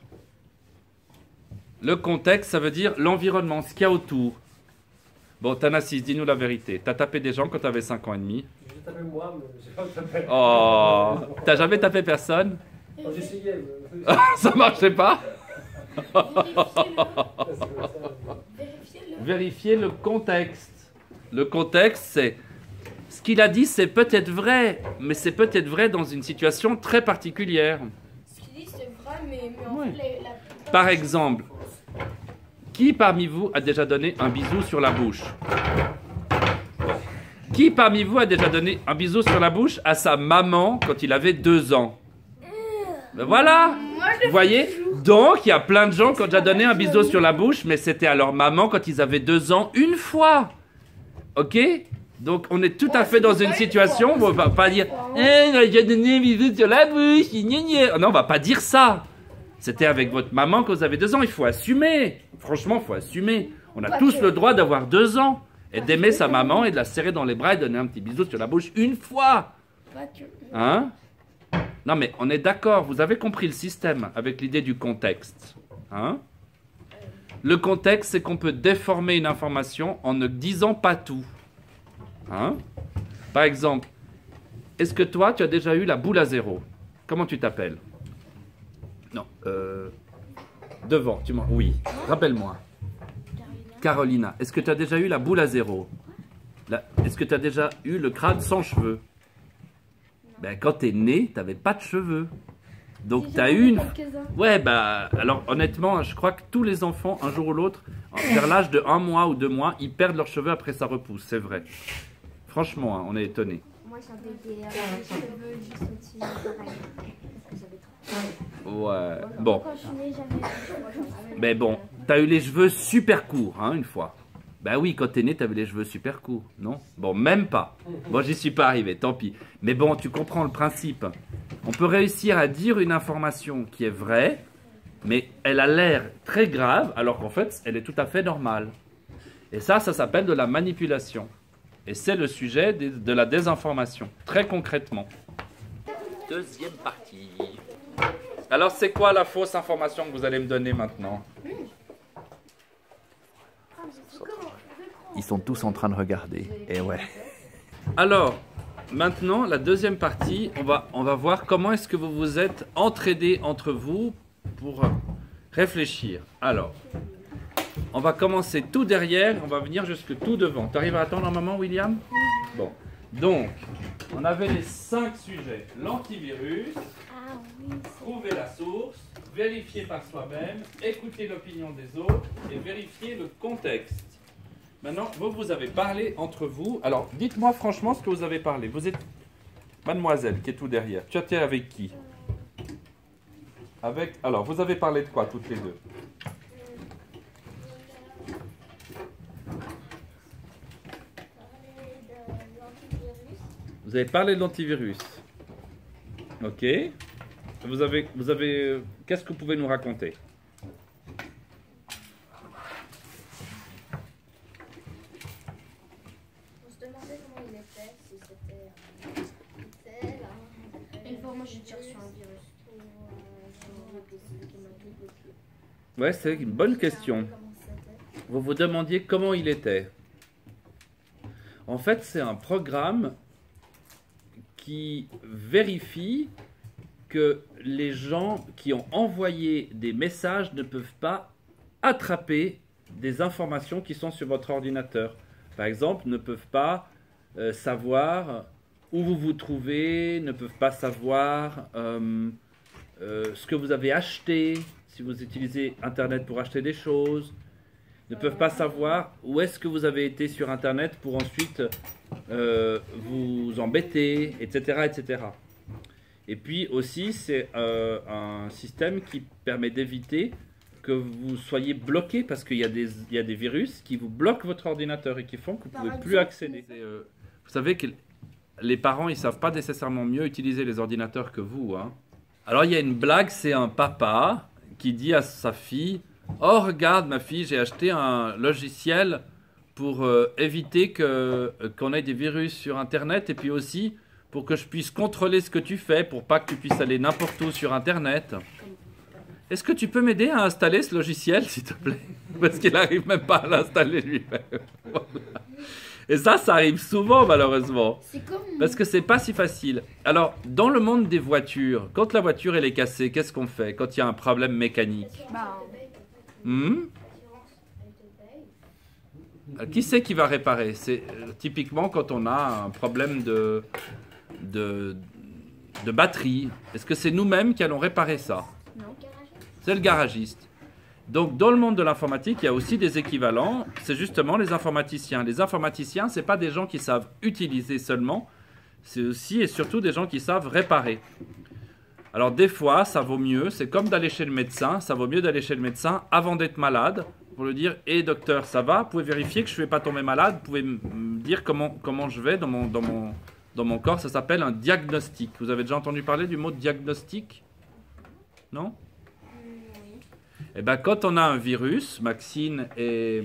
Le contexte, ça veut dire l'environnement, ce qu'il y a autour. Bon, Thanassis, dis-nous la vérité. T'as tapé des gens quand t'avais 5 ans et demi? J'ai tapé moi, mais j'ai pas tapé. Oh, t'as jamais tapé personne? Oh, j'essayais. Ça marchait pas? Vérifiez-le. Vérifier le contexte. Le contexte, c'est... Ce qu'il a dit, c'est peut-être vrai, mais c'est peut-être vrai dans une situation très particulière. Ce qu'il dit, c'est vrai, mais en Ouais. fait, Par exemple, qui parmi vous a déjà donné un bisou sur la bouche? Qui parmi vous a déjà donné un bisou sur la bouche à sa maman quand il avait 2 ans? Ben voilà, vous voyez? Donc, il y a plein de gens qui ont déjà donné un bisou sur la bouche, mais c'était à leur maman quand ils avaient 2 ans, une fois. Ok? Donc, on est tout à fait dans une situation où on va pas dire « j'ai donné un bisou sur la bouche, gna gna. » Non, on va pas dire ça. C'était avec votre maman quand vous avez 2 ans, il faut assumer. Franchement, il faut assumer. On a tous le droit d'avoir 2 ans et d'aimer sa maman et de la serrer dans les bras et donner un petit bisou sur la bouche une fois. Hein? Non, mais on est d'accord, vous avez compris le système avec l'idée du contexte. Hein? Le contexte, c'est qu'on peut déformer une information en ne disant pas tout. Hein? Par exemple, est-ce que toi, tu as déjà eu la boule à zéro? Comment tu t'appelles? Non. Devant, oui, rappelle-moi. Carolina, est-ce que tu as déjà eu la boule à zéro? Est-ce que tu as déjà eu le crâne sans cheveux? Ben, quand tu es né, tu n'avais pas de cheveux. Donc tu as eu une... Ouais, bah, alors honnêtement, je crois que tous les enfants, un jour ou l'autre, vers l'âge de 1 mois ou 2 mois, ils perdent leurs cheveux après ça repousse, c'est vrai. Franchement, hein, on est étonnés. Moi, j'avais des cheveux juste au-dessus, pareil. Parce que j'avais trop. Ouais, bon. Quand je suis née, j'avais. Mais bon, tu as eu les cheveux super courts, hein, une fois. Ben oui, quand t'es né, t'avais les cheveux super courts, non? Bon, même pas. Bon, j'y suis pas arrivé, tant pis. Mais bon, tu comprends le principe. On peut réussir à dire une information qui est vraie, mais elle a l'air très grave, alors qu'en fait, elle est tout à fait normale. Et ça s'appelle de la manipulation. Et c'est le sujet de la désinformation, très concrètement. Deuxième partie. Alors, c'est quoi la fausse information que vous allez me donner maintenant? Ils sont tous en train de regarder. Et ouais. Alors, maintenant, la deuxième partie, on va voir comment est-ce que vous vous êtes entraidés entre vous pour réfléchir. Alors, on va commencer tout derrière, on va venir jusque tout devant. Tu arrives à attendre un moment, William? Bon. Donc, on avait les 5 sujets. L'antivirus, trouver la source, vérifier par soi-même, écouter l'opinion des autres et vérifier le contexte. Maintenant, vous avez parlé entre vous. Alors, dites-moi franchement ce que vous avez parlé. Vous êtes mademoiselle qui est tout derrière. Tu étais avec qui? Alors, vous avez parlé de quoi toutes les deux? Vous avez parlé de l'antivirus. Ok. Vous avez qu'est-ce que vous pouvez nous raconter? Moi, j'ai déjà reçu un virus. Ouais, c'est une bonne question. Vous vous demandiez comment il était. En fait, c'est un programme qui vérifie que les gens qui ont envoyé des messages ne peuvent pas attraper des informations qui sont sur votre ordinateur. Par exemple, ne peuvent pas savoir où vous vous trouvez, ne peuvent pas savoir ce que vous avez acheté, si vous utilisez Internet pour acheter des choses, ne peuvent pas savoir où est-ce que vous avez été sur Internet pour ensuite vous embêter, etc., etc. Et puis aussi, c'est un système qui permet d'éviter que vous soyez bloqué, parce qu'il y a des virus qui vous bloquent votre ordinateur et qui font que vous ne pouvez plus accéder. Vous savez que les parents, ils ne savent pas nécessairement mieux utiliser les ordinateurs que vous. Hein. Alors, il y a une blague, c'est un papa qui dit à sa fille, oh regarde ma fille, j'ai acheté un logiciel pour éviter qu'on ait des virus sur Internet et puis aussi pour que je puisse contrôler ce que tu fais pour pas que tu puisses aller n'importe où sur Internet. Est-ce que tu peux m'aider à installer ce logiciel, s'il te plaît? Parce qu'il n'arrive même pas à l'installer lui-même. Voilà. Et ça arrive souvent, malheureusement. Parce que c'est pas si facile. Alors, dans le monde des voitures, quand la voiture elle est cassée, qu'est-ce qu'on fait quand il y a un problème mécanique? Qui c'est qui va réparer? C'est typiquement quand on a un problème de batterie. Est-ce que c'est nous-mêmes qui allons réparer ça? Non. C'est le garagiste. Donc, dans le monde de l'informatique, il y a aussi des équivalents. C'est justement les informaticiens. Les informaticiens, ce n'est pas des gens qui savent utiliser seulement. C'est aussi et surtout des gens qui savent réparer. Alors, des fois, ça vaut mieux. C'est comme d'aller chez le médecin. Ça vaut mieux d'aller chez le médecin avant d'être malade. Pour lui dire, hé docteur, ça va? Vous pouvez vérifier que je ne vais pas tomber malade? Vous pouvez me dire comment je vais dans mon corps? Ça s'appelle un diagnostic. Vous avez déjà entendu parler du mot diagnostic? Non? Eh bien, quand on a un virus, Maxine et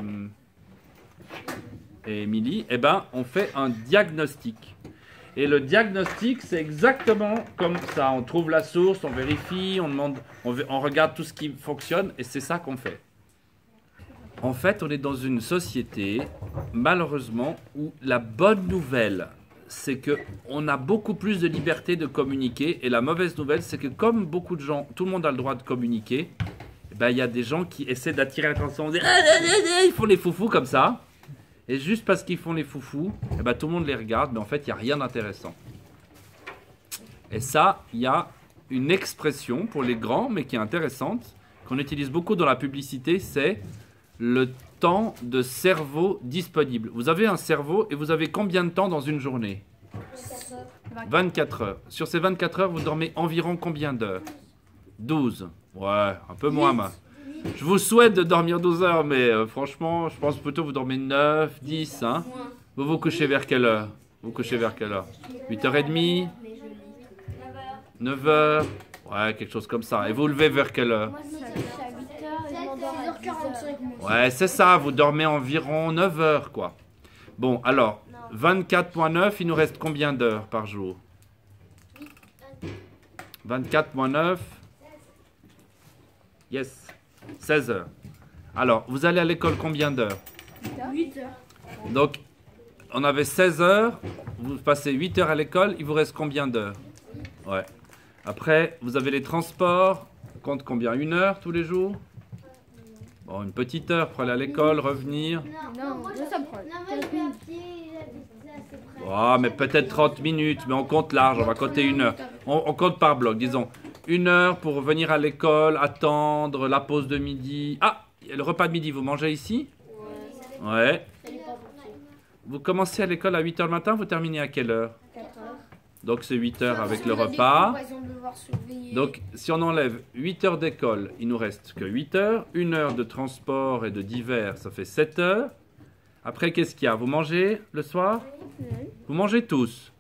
Émilie, eh ben, on fait un diagnostic. Et le diagnostic, c'est exactement comme ça. On trouve la source, on vérifie, on demande, on regarde tout ce qui fonctionne, et c'est ça qu'on fait. En fait, on est dans une société, malheureusement, où la bonne nouvelle, c'est qu'on a beaucoup plus de liberté de communiquer, et la mauvaise nouvelle, c'est que comme beaucoup de gens, tout le monde a le droit de communiquer, ben, y a des gens qui essaient d'attirer l'attention, ils font les foufous comme ça, et juste parce qu'ils font les foufous, eh ben, tout le monde les regarde, mais en fait, il n'y a rien d'intéressant. Et ça, il y a une expression pour les grands, mais qui est intéressante, qu'on utilise beaucoup dans la publicité, c'est le temps de cerveau disponible. Vous avez un cerveau et vous avez combien de temps dans une journée? 24 heures. Sur ces 24 heures, vous dormez environ combien d'heures? 12. Ouais, un peu moins. Je vous souhaite de dormir 12 heures, mais franchement, je pense plutôt que vous dormez 9, 10. Hein. Vous vous couchez vers quelle heure? Vous couchez vers quelle heure? 8h30? 9h? Ouais, quelque chose comme ça. Et vous levez vers quelle heure? Ouais, c'est ça, vous dormez environ 9 heures, quoi. Bon, alors, 24.9, il nous reste combien d'heures par jour? 24.9. Yes, 16 heures. Alors, vous allez à l'école combien d'heures? 8 heures. Donc, on avait 16 heures, vous passez 8 heures à l'école, il vous reste combien d'heures? Ouais. Après, vous avez les transports, on compte combien? 1 heure tous les jours? Bon, une petite heure pour aller à l'école, revenir. Non, moi je vais à pied, c'est près. Oh, mais peut-être 30 minutes, mais on compte large, on va compter 1 heure. On compte par bloc, disons. 1 heure pour venir à l'école, attendre la pause de midi. Ah, le repas de midi, vous mangez ici? Ouais. Vous commencez à l'école à 8 heures le matin, vous terminez à quelle heure? 4 heures. Donc c'est 8 heures avec le repas. Donc, Donc si on enlève 8 heures d'école, il nous reste que 8 heures. 1 heure de transport et de divers, ça fait 7 heures. Après, qu'est-ce qu'il y a? Vous mangez le soir? Vous mangez tous?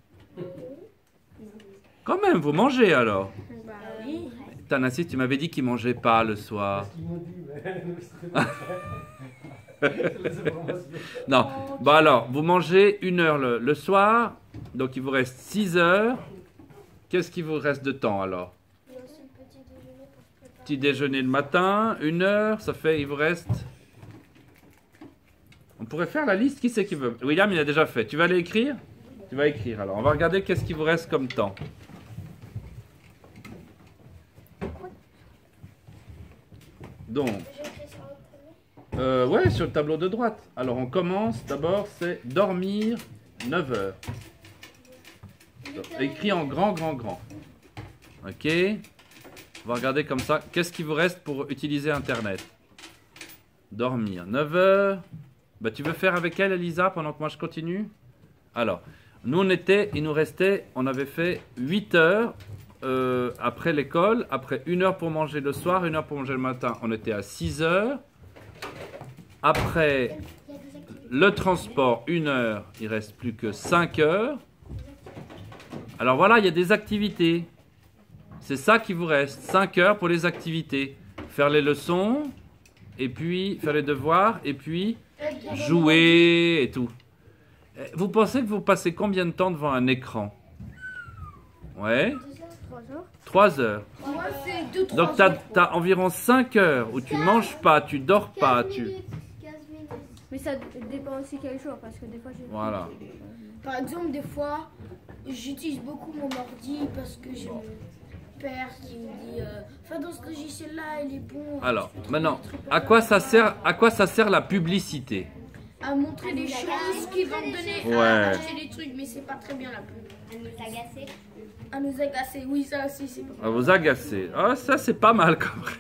Quand même, vous mangez alors? bah oui. Tanassis, tu m'avais dit qu'il ne mangeait pas le soir. Ce qu'ils m'ont dit, mais Non. Bon alors, vous mangez 1 heure le soir, donc il vous reste 6 heures. Qu'est-ce qu'il vous reste de temps alors? Il y a aussi le petit déjeuner pour se préparer. Petit déjeuner le matin, 1 heure, ça fait, il vous reste... On pourrait faire la liste, qui c'est qui veut? William, il a déjà fait. Tu vas aller écrire? Tu vas écrire alors. On va regarder qu'est-ce qui vous reste comme temps. Donc... ouais, sur le tableau de droite. Alors on commence d'abord, c'est dormir 9 heures. Écrit en grand. Ok. On va regarder comme ça. Qu'est-ce qui vous reste pour utiliser Internet? Dormir 9 heures. Bah, tu veux faire avec elle, Elisa, pendant que moi je continue? Alors, nous on avait fait 8 heures après l'école. Après 1 heure pour manger le soir, 1 heure pour manger le matin. On était à 6 heures. Après le transport, 1 heure, il ne reste plus que 5 heures. Alors voilà, il y a des activités. C'est ça qui vous reste, 5 heures pour les activités. faire les leçons, et puis faire les devoirs, et puis jouer et tout. Vous pensez que vous passez combien de temps devant un écran? Ouais. 3 heures. Moi, c'est 2-3 Donc, heures. tu as environ 5 heures où tu manges pas, tu dors pas. 15 Tu... minutes. Mais ça dépend aussi quel jour, parce que des fois j'ai... Voilà. Par exemple, des fois, j'utilise beaucoup mon ordi parce que j'ai mon père qui me dit fais dans ce logiciel-là, il est bon. Alors, Tu peux trouver maintenant, des trucs à quoi ça sert la publicité? à montrer des choses qui vont me donner Ouais. à acheter des trucs, mais c'est pas très bien la pub. À nous agacer. À nous agacer, oui, ça aussi, c'est pas À vous agacer. Ah, ça, c'est pas mal quand même.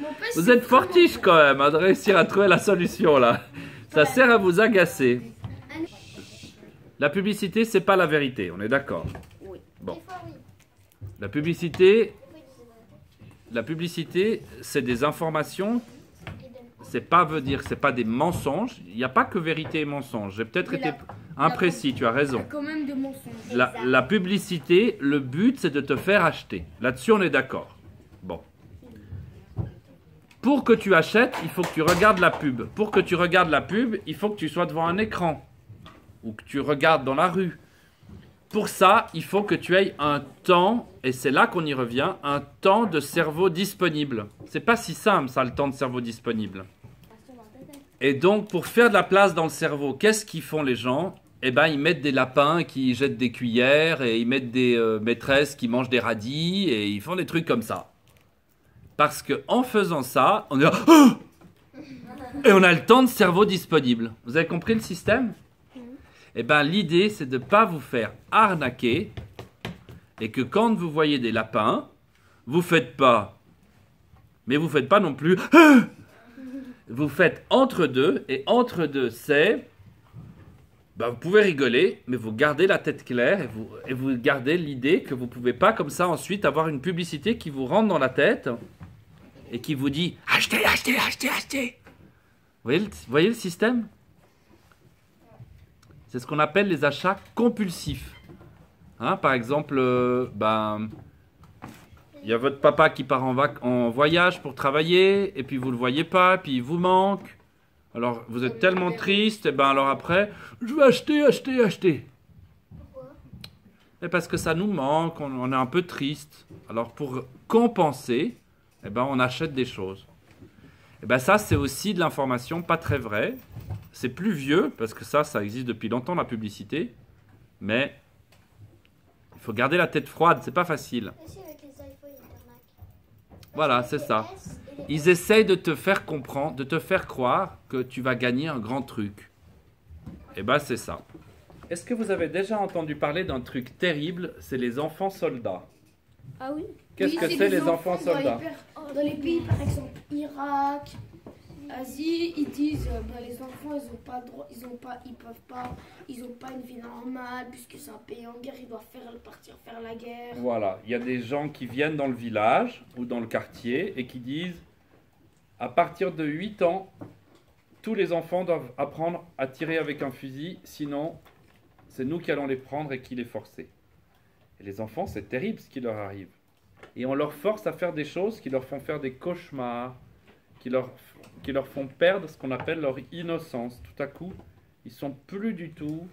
Mon père, Vous c'est êtes fortiche quand même hein, de réussir à trouver la solution là. Ça sert à vous agacer. La publicité, c'est pas la vérité, on est d'accord? Bon. Des fois, oui. La publicité, c'est des informations. C'est pas des mensonges. Il n'y a pas que vérité et mensonge. J'ai peut-être Mais été la- imprécis, tu as Il y raison. a quand même des mensonges. La publicité, le but, c'est de te faire acheter. Là-dessus, on est d'accord. Bon. Pour que tu achètes, il faut que tu regardes la pub. Pour que tu regardes la pub, il faut que tu sois devant un écran. Ou que tu regardes dans la rue. Pour ça, il faut que tu aies un temps, et c'est là qu'on y revient, un temps de cerveau disponible. C'est pas si simple, ça, le temps de cerveau disponible. Et donc, pour faire de la place dans le cerveau, qu'est-ce qu'ils font les gens? Eh ben, ils mettent des lapins qui jettent des cuillères, et ils mettent des maîtresses qui mangent des radis, et ils font des trucs comme ça. Parce que en faisant ça, on est là, oh et on a le temps de cerveau disponible. Vous avez compris le système? Eh ben, l'idée, c'est de ne pas vous faire arnaquer, et que quand vous voyez des lapins, vous faites pas, mais vous faites pas non plus, ah vous faites entre deux, et entre deux, c'est, ben, vous pouvez rigoler, mais vous gardez la tête claire, et vous gardez l'idée que vous pouvez pas comme ça ensuite avoir une publicité qui vous rentre dans la tête, et qui vous dit, achetez, achetez, achetez, achetez. Vous voyez le système? C'est ce qu'on appelle les achats compulsifs. Hein, par exemple, il y a votre papa qui part en voyage pour travailler, et puis vous ne le voyez pas, puis il vous manque. Alors, vous êtes tellement triste, et ben alors après, je vais acheter, acheter, acheter. Pourquoi? Et parce que ça nous manque, on est un peu triste. Alors, pour compenser, eh ben, on achète des choses. Et ben ça, c'est aussi de l'information pas très vraie. C'est plus vieux, parce que ça existe depuis longtemps, la publicité. Mais il faut garder la tête froide, c'est pas facile. Aussi avec les iPhones, ils t'arnaquent. Voilà, c'est ça. Ils essayent de te faire comprendre, de te faire croire que tu vas gagner un grand truc. Et ben c'est ça. Est-ce que vous avez déjà entendu parler d'un truc terrible? C'est les enfants soldats. Ah oui? Qu'est-ce Oui, que c'est les enfants dans soldats? Dans les pays, par exemple, Irak, Asie, ils disent les enfants, ils ont pas le droit, ils ont pas une vie normale puisque c'est un pays en guerre, ils doivent partir faire la guerre. Voilà, il y a des gens qui viennent dans le village ou dans le quartier et qui disent à partir de 8 ans, tous les enfants doivent apprendre à tirer avec un fusil, sinon c'est nous qui allons les prendre et qui les forcer. Et les enfants, c'est terrible ce qui leur arrive. Et on leur force à faire des choses qui leur font faire des cauchemars, qui leur font perdre ce qu'on appelle leur innocence. Tout à coup, ils sont plus du tout...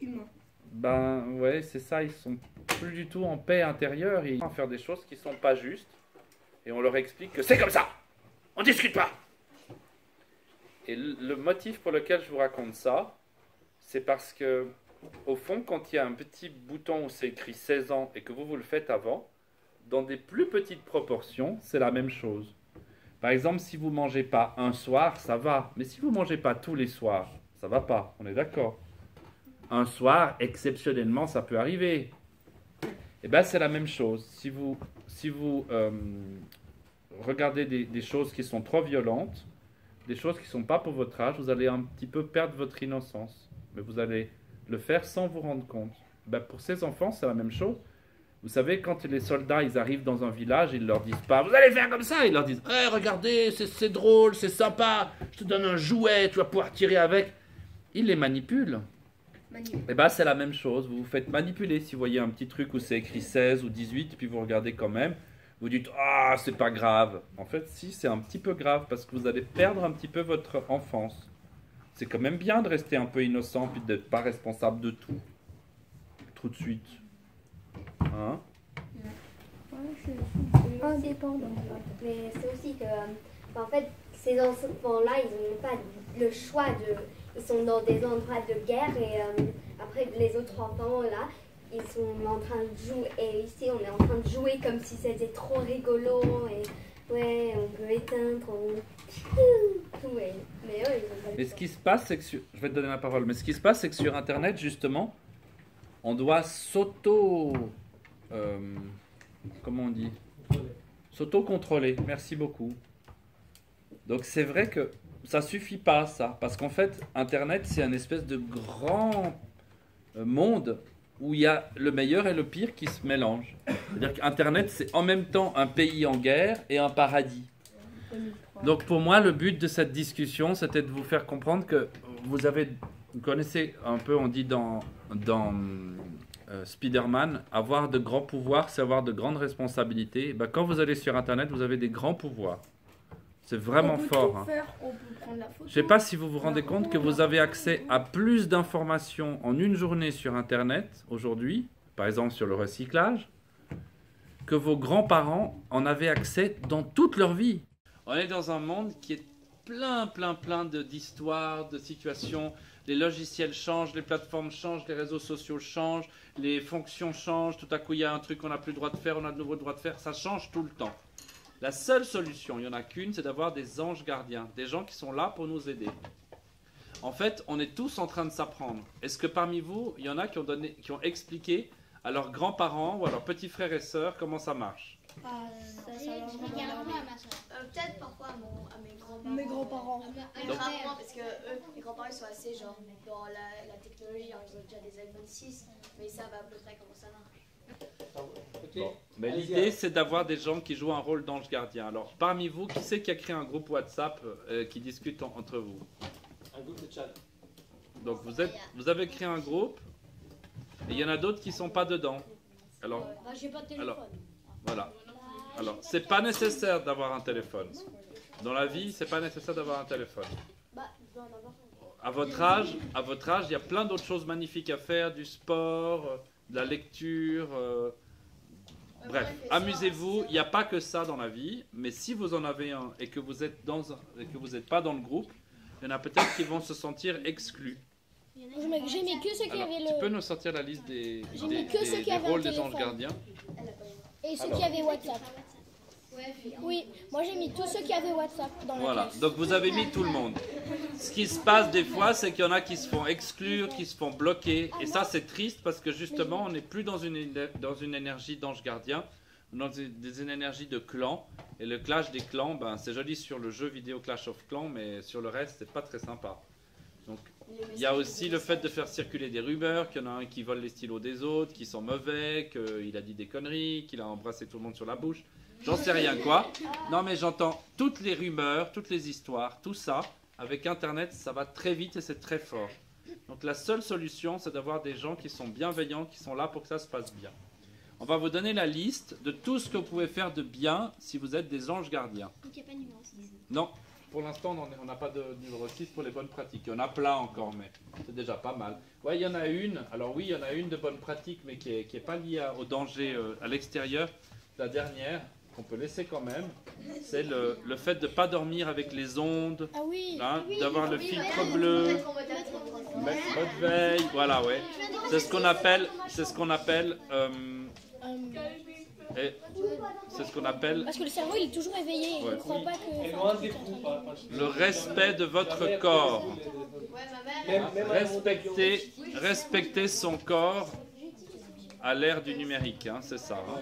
Humain. Ben ouais, c'est ça, ils sont plus du tout en paix intérieure. Ils vont faire des choses qui sont pas justes. Et on leur explique que c'est comme ça. On discute pas. Et le motif pour lequel je vous raconte ça, c'est parce que, au fond, quand il y a un petit bouton où c'est écrit 16 ans et que vous le faites avant, dans des plus petites proportions, c'est la même chose. Par exemple, si vous mangez pas un soir, ça va. Mais si vous mangez pas tous les soirs, ça va pas. On est d'accord. Un soir, exceptionnellement, ça peut arriver. Et ben, c'est la même chose. Si vous regardez des choses qui sont trop violentes, des choses qui ne sont pas pour votre âge, vous allez un petit peu perdre votre innocence. Mais vous allez le faire sans vous rendre compte. Ben, pour ces enfants, c'est la même chose. Vous savez, quand les soldats ils arrivent dans un village, ils ne leur disent pas « Vous allez faire comme ça !» Ils leur disent hey, « regardez, c'est drôle, c'est sympa, je te donne un jouet, tu vas pouvoir tirer avec. » Ils les manipulent. Et bien, c'est la même chose. Vous vous faites manipuler. Si vous voyez un petit truc où c'est écrit 16 ou 18, puis vous regardez quand même, Vous dites, ah, c'est pas grave. En fait, si, c'est un petit peu grave parce que vous allez perdre un petit peu votre enfance. C'est quand même bien de rester un peu innocent puis d'être pas responsable de tout. Tout de suite. Hein? Indépendant. Mais c'est aussi que, en fait, ces enfants-là, ils n'ont pas le choix de. Ils sont dans des endroits de guerre et après, les autres enfants, là, ils sont en train de jouer. Et ici, on est en train de jouer comme si c'était trop rigolo. Et ouais, on peut éteindre, ouais. Mais eux, ils ont pas le Mais choix. ce qui se passe, c'est que je vais te donner la parole, mais ce qui se passe, c'est que sur Internet, justement, on doit comment on dit? S'auto-contrôler. Merci beaucoup. Donc c'est vrai que ça suffit pas, ça. Parce qu'en fait, Internet, c'est un espèce de grand monde où il y a le meilleur et le pire qui se mélangent. C'est-à-dire qu'Internet, c'est en même temps un pays en guerre et un paradis. Donc pour moi, le but de cette discussion, c'était de vous faire comprendre que vous connaissez un peu, on dit dans Spider-Man, avoir de grands pouvoirs, c'est avoir de grandes responsabilités. Ben, quand vous allez sur Internet, vous avez des grands pouvoirs. C'est vraiment fort. Hein. On peut prendre la photo. Je ne sais pas si vous vous rendez compte que vous avez accès à plus d'informations en une journée sur Internet aujourd'hui, par exemple sur le recyclage, que vos grands-parents en avaient accès dans toute leur vie. On est dans un monde qui est plein d'histoires, de situations. Les logiciels changent, les plateformes changent, les réseaux sociaux changent, les fonctions changent. Tout à coup, il y a un truc qu'on n'a plus le droit de faire, on a de nouveau le droit de faire. Ça change tout le temps. La seule solution, il n'y en a qu'une, c'est d'avoir des anges gardiens, des gens qui sont là pour nous aider. En fait, on est tous en train de s'apprendre. Est-ce que parmi vous, il y en a qui ont expliqué à leurs grands-parents ou à leurs petits frères et sœurs comment ça marche? Peut-être parfois à mes grands-parents. Mes grands-parents. Mes grands-parents, parce que eux, les grands-parents ils sont assez genre dans la technologie, hein, ils ont déjà des iPhone 6, mais ils savent à peu près comment ça marche. Bon. Mais l'idée, c'est d'avoir des gens qui jouent un rôle d'ange gardien. Alors, parmi vous, qui c'est qui a créé un groupe WhatsApp qui discute entre vous? Un groupe de chat. Donc, vous avez créé un groupe, et il y en a d'autres qui ne sont pas dedans. Alors, J'ai pas de téléphone. voilà. Alors, c'est pas nécessaire d'avoir un téléphone. Dans la vie, c'est pas nécessaire d'avoir un téléphone. À votre âge, il y a plein d'autres choses magnifiques à faire, du sport, de la lecture. Bref, amusez-vous. Il n'y a pas que ça dans la vie, mais si vous en avez un et que vous êtes pas dans le groupe, il y en a peut-être qui vont se sentir exclus. J'ai mis que ceux qui Alors, avaient tu peux nous sortir la liste des ceux qui avaient rôles un des anges téléphone. gardiens? Et ceux qui avaient WhatsApp. Oui, moi j'ai mis tous ceux qui avaient WhatsApp dans la Voilà, classe. donc vous avez mis tout le monde. Ce qui se passe des fois, c'est qu'il y en a qui se font exclure, qui se font bloquer. Et ça, c'est triste parce que justement, on n'est plus dans une énergie d'ange gardien, dans une énergie de clan. Et le clash des clans, ben, c'est joli sur le jeu vidéo Clash of Clans, mais sur le reste, c'est pas très sympa. Donc, il y a aussi le fait de faire circuler des rumeurs, qu'il y en a un qui vole les stylos des autres, qui sont mauvais, qu'il a dit des conneries, qu'il a embrassé tout le monde sur la bouche. J'en sais rien quoi. Non mais j'entends toutes les rumeurs, toutes les histoires, tout ça. Avec Internet, ça va très vite et c'est très fort. Donc la seule solution, c'est d'avoir des gens qui sont bienveillants, qui sont là pour que ça se passe bien. On va vous donner la liste de tout ce que vous pouvez faire de bien si vous êtes des anges gardiens. Donc il n'y a pas de numéro 6. Non, pour l'instant, on n'a pas de numéro 6 pour les bonnes pratiques. Il y en a plein encore, mais c'est déjà pas mal. Ouais, il y en a une. Alors oui, il y en a une de bonne pratique, mais qui est pas liée au danger à l'extérieur. La dernière, qu'on peut laisser quand même, c'est le fait de ne pas dormir avec les ondes, Ah oui. hein, d'avoir le filtre bleu, mode veille, voilà, ouais. C'est ce qu'on appelle, Parce que le cerveau il est toujours éveillé, il ne croit pas que... Et loin des fous, pas. le respect de votre corps. Respecter son corps à l'ère du numérique, hein, c'est ça. Hein.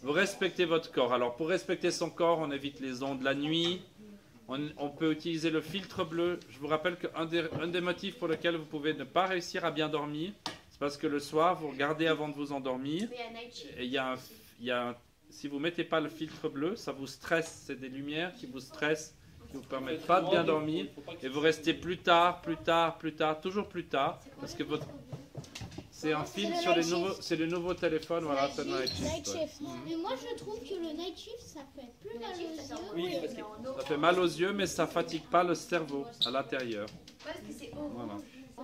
Vous respectez votre corps. Alors pour respecter son corps, on évite les ondes la nuit. On peut utiliser le filtre bleu. Je vous rappelle qu'un des motifs pour lesquels vous pouvez ne pas réussir à bien dormir, c'est parce que le soir, vous regardez avant de vous endormir. Et si vous ne mettez pas le filtre bleu, ça vous stresse. C'est des lumières qui vous stressent, qui ne vous permettent pas de bien dormir. Et vous restez plus tard, toujours plus tard. Parce que C'est un film sur les nouveaux, c'est le nouveau téléphone, voilà, c'est le Night Shift. Ouais. Mais moi je trouve que le night shift ça fait plus mal aux yeux. Oui, parce que Ça fait mal aux yeux, mais ça fatigue pas le cerveau à l'intérieur. Voilà.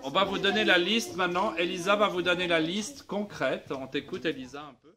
On va vous donner la liste maintenant. Elisa va vous donner la liste concrète. On t'écoute, Elisa, un peu.